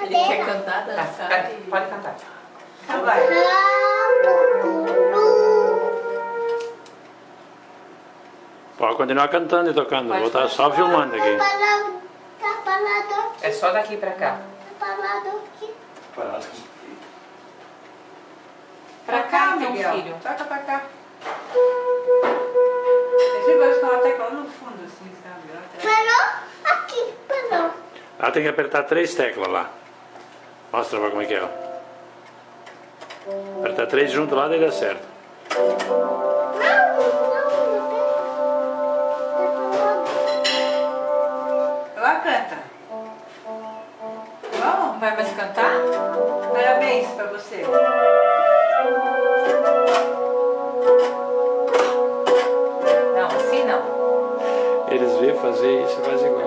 Ele quer cantar, dançar. Pode cantar. Então vai. Pode continuar cantando e tocando, vou estar só filmando aqui. É só daqui pra cá. Parado. Pra cá, meu Miguel. filho. Toca pra cá. Esse gosto com a tecla no fundo, assim, sabe? Lá tem que apertar 3 teclas lá. Mostra pra como é que é. Ó. Apertar 3 junto lá, daí dá certo. Lá canta. Vamos? Vai mais cantar? Parabéns pra você. Não, assim não. Eles vê fazer isso e faz igual.